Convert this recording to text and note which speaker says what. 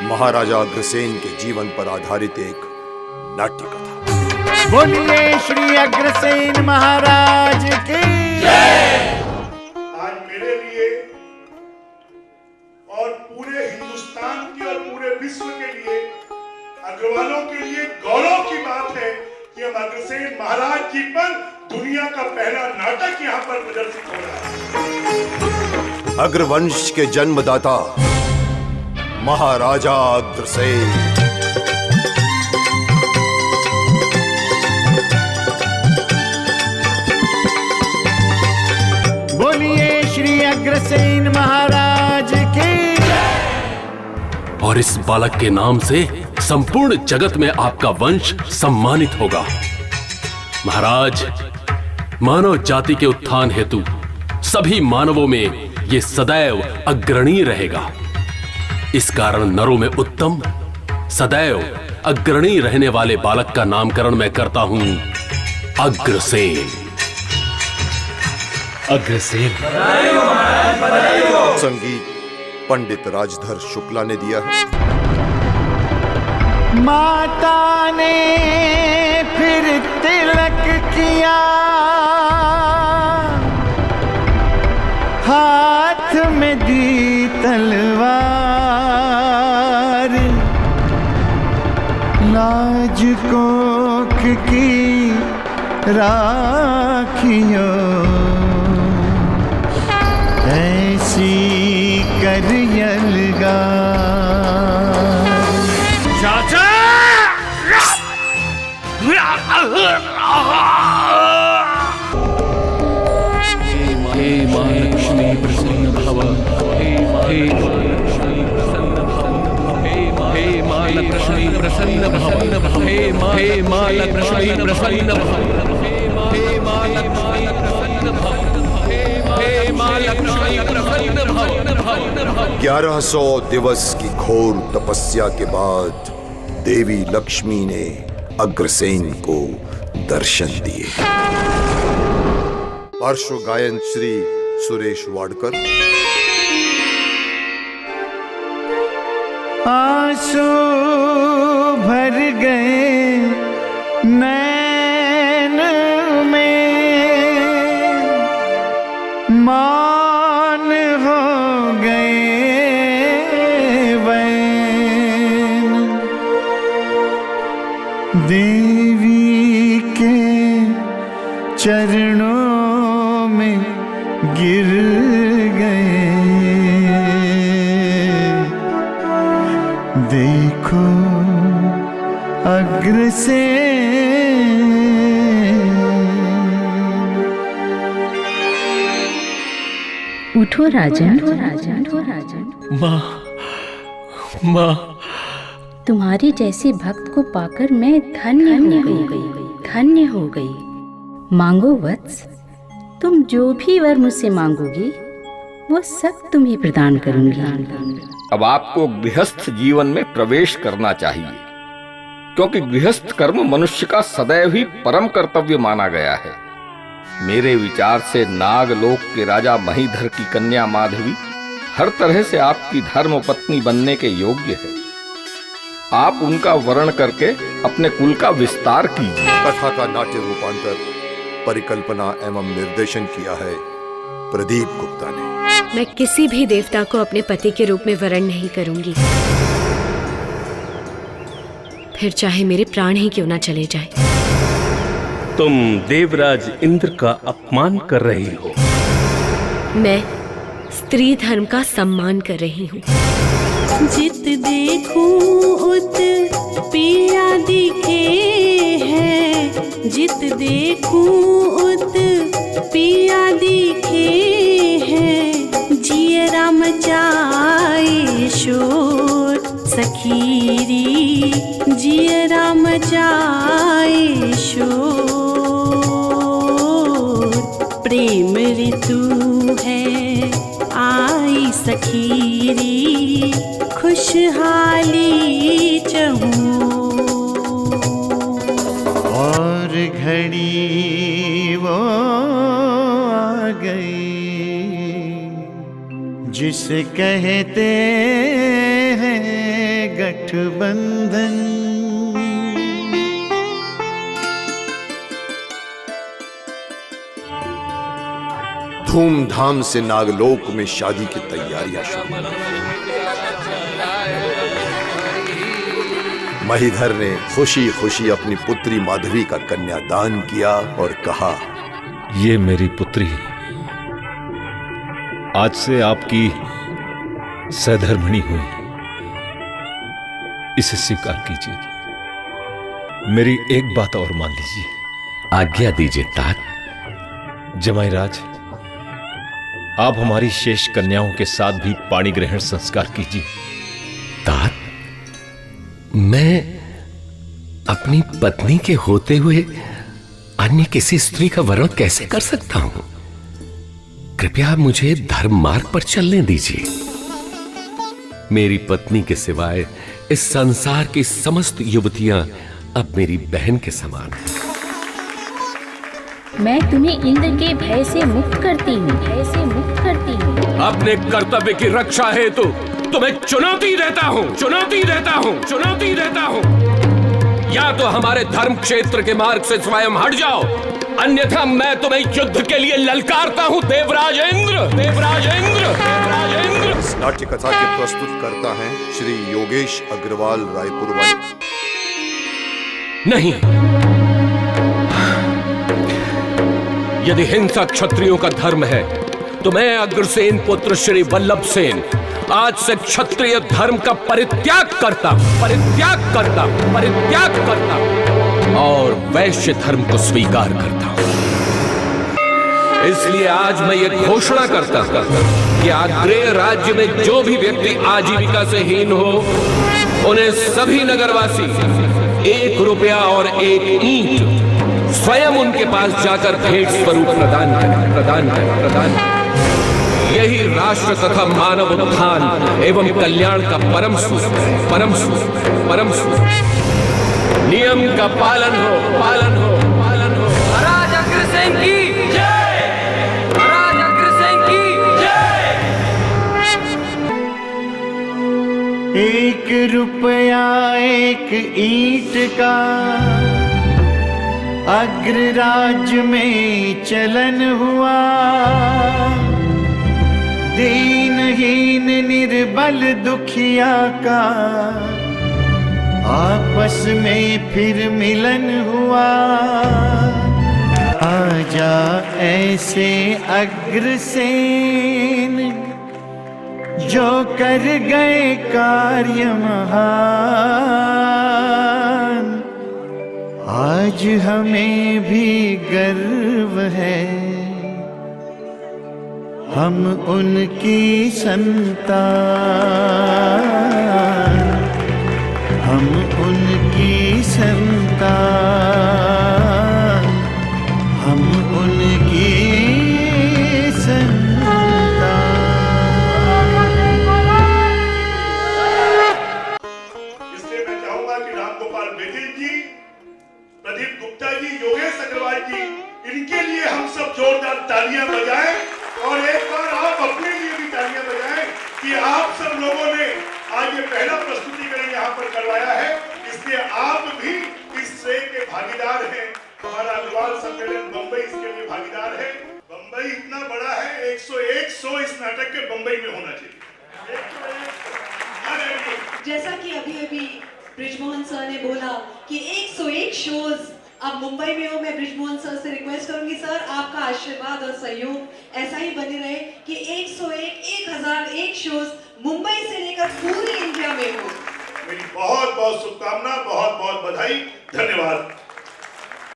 Speaker 1: महाराजा अग्रसेन के जीवन पर आधारित एक नाट्य कथा।
Speaker 2: बोलिए श्री अग्रसेन महाराज की जय।
Speaker 3: आज मेरे लिए और पूरे हिंदुस्तान की और पूरे विश्व के लिए, अग्रवालों के लिए गौरव की बात है कि हम अग्रसेन महाराज जी पर दुनिया का पहला नाटक यहाँ पर प्रदर्शित हो रहा है।
Speaker 1: अग्रवंश के जन्मदाता महाराजा अग्रसेन।
Speaker 2: बोलिए श्री अग्रसेन महाराज की
Speaker 4: और इस बालक के नाम से संपूर्ण जगत में आपका वंश सम्मानित होगा। महाराज, मानव जाति के उत्थान हेतु सभी मानवों में ये सदैव अग्रणी रहेगा। इस कारण नरों में उत्तम, सदैव अग्रणी रहने वाले बालक का नामकरण मैं करता हूं अग्रसेन।
Speaker 5: अग्रसेन।
Speaker 1: संगीत पंडित राजधर शुक्ला ने दिया है।
Speaker 2: माता ने फिर तिलक किया, हाथ में दी तलवार, लाज कोख की राखियों ऐसी कर यलगा।
Speaker 5: चाचा! हे मां लक्ष्मी प्रसन्न भव, हे मां लक्ष्मी प्रसन्न भव, हे मां लक्ष्मी प्रसन्न भव, हे मां लक्ष्मी प्रसन्न भव, हे मां लक्ष्मी प्रसन्न भव।
Speaker 1: 1100 दिवस की घोर तपस्या के बाद देवी लक्ष्मी ने अग्रसेन को दर्शन दिए। पार्श्व गायन श्री सुरेश वाडकर।
Speaker 2: आंसू भर गए नैन में, मान हो गए वैन, देवी के चरणों में गिर गए। देखो अग्रसेन।
Speaker 6: उठो राजन, उठो राजन।
Speaker 5: माँ,
Speaker 6: तुम्हारी जैसी भक्त को पाकर मैं धन्य हो गई। मांगो वत्स, तुम जो भी वर मुझसे मांगोगी वो सब तुम्हें प्रदान करूंगी।
Speaker 7: अब आपको गृहस्थ जीवन में प्रवेश करना चाहिए, क्योंकि गृहस्थ कर्म मनुष्य का सदैव ही परम कर्तव्य माना गया है। मेरे विचार से नागलोक के राजा महीधर की कन्या माधवी हर तरह से आपकी धर्म पत्नी बनने के योग्य है। आप उनका वर्ण करके अपने कुल का विस्तार कीजिए।
Speaker 1: कथा का नाट्य रूपांतर, परिकल्पना एवं निर्देशन किया है प्रदीप गुप्ता ने।
Speaker 8: मैं किसी भी देवता को अपने पति के रूप में वरण नहीं करूंगी, फिर चाहे मेरे प्राण ही क्यों ना चले जाए।
Speaker 5: तुम देवराज इंद्र का अपमान कर रही हो।
Speaker 8: मैं स्त्री धर्म का सम्मान कर रही हूँ।
Speaker 9: जित देखूं उत पिया दिखे हैं, जित देखूं उत पिया दिखे हैं। जियरा मचाए शोर सखीरी, जियरा मचाए शोर। प्रेम ऋतु है आई सखीरी, खुशहाली चहूं।
Speaker 2: और घड़ी वो आ गई जिसे कहते हैं गठबंधन।
Speaker 1: धूमधाम से नागलोक में शादी की तैयारियां शुरू। महीधर ने खुशी खुशी अपनी पुत्री माधवी का कन्यादान किया और कहा,
Speaker 10: ये मेरी पुत्री आज से आपकी सहधर्मिणी हुई, इसे स्वीकार कीजिए। मेरी एक बात और मान लीजिए।
Speaker 11: आज्ञा दीजिए तात।
Speaker 10: जमाई राज, आप हमारी शेष कन्याओं के साथ भी पाणी ग्रहण संस्कार कीजिए।
Speaker 11: तात, मैं अपनी पत्नी के होते हुए अन्य किसी स्त्री का वरण कैसे कर सकता हूं? कृपया मुझे धर्म मार्ग पर चलने दीजिए। मेरी पत्नी के सिवाय इस संसार की समस्त युवतियां अब मेरी बहन के समान हैं।
Speaker 6: मैं तुम्हें इंद्र के भय से मुक्त करती हूँ, भय से मुक्त करती हूँ।
Speaker 4: अपने कर्तव्य की रक्षा हेतु तुम्हें चुनौती देता हूँ, चुनौती देता हूँ, चुनौती देता हूँ। या तो हमारे धर्म क्षेत्र के मार्ग से स्वयं हट जाओ, अन्यथा मैं तुम्हें युद्ध के लिए ललकारता हूँ। देवराज इंद्र, देवराज इंद्र, देवराज इंद्र।
Speaker 1: इस नाट्य कथा के प्रस्तुत करता है श्री योगेश अग्रवाल, रायपुर वाले।
Speaker 4: नहीं, यदि हिंसा क्षत्रियों का धर्म है तो मैं अग्रसेन पुत्र श्री वल्लभ सेन आज से क्षत्रिय धर्म का परित्याग करता और वैश्य धर्म को स्वीकार करता हूं। इसलिए आज मैं ये घोषणा करता कि आग्नेय राज्य में जो भी व्यक्ति आजीविका से हीन हो, उन्हें सभी नगरवासी 1 रुपया और 1 ईंट स्वयं उनके पास जाकर भेंट स्वरूप प्रदान करें। यही राष्ट्र तथा मानव उत्थान एवं कल्याण का परम सूत्र है, परम सूत्र। नियम का पालन हो, पालन हो, पालन हो।
Speaker 12: महाराज अग्रसेन की जय, महाराज अग्रसेन की जय।
Speaker 2: 1 रुपया 1 ईंट का अग्रराज्य में चलन हुआ। दीनहीन निर्बल दुखिया का आपस में फिर मिलन हुआ। आजा ऐसे अग्रसेन जो कर गए कार्य महान, आज हमें भी गर्व है, हम उनकी संतान, हम उनकी संतान, हम उनकी संतान।
Speaker 3: इसलिए मैं चाहूंगा कि रामगोपाल बेदिल जी, प्रदीप गुप्ता जी, योगेश अग्रवाल जी, इनके लिए हम सब जोरदार तालियां बजाएं और एक बार आप अपने लिए भी तालियां बजाएं कि आप सब लोगों ने आज ये पहला प्रस्तुतिकरण यहाँ पर करवाया है, इसलिए आप भी इस श्रेय के भागीदार हैं। हमारा अग्रवाल सम्मेलन बम्बई इसके लिए भागीदार है। बम्बई इतना बड़ा है, 101 शो इस नाटक के बम्बई में होना चाहिए।
Speaker 13: जैसा कि अभी ब्रिजमोहन सर ने बोला कि 101 शोज अब मुंबई में हो, मैं ब्रिजमोहन सर से रिक्वेस्ट करूंगी सर आपका आशीर्वाद और सहयोग ऐसा ही बने रहे कि 101 1001 शोज मुंबई से लेकर पूरे इंडिया में हो।
Speaker 3: मेरी बहुत बहुत शुभकामना, बहुत बहुत बधाई, धन्यवाद।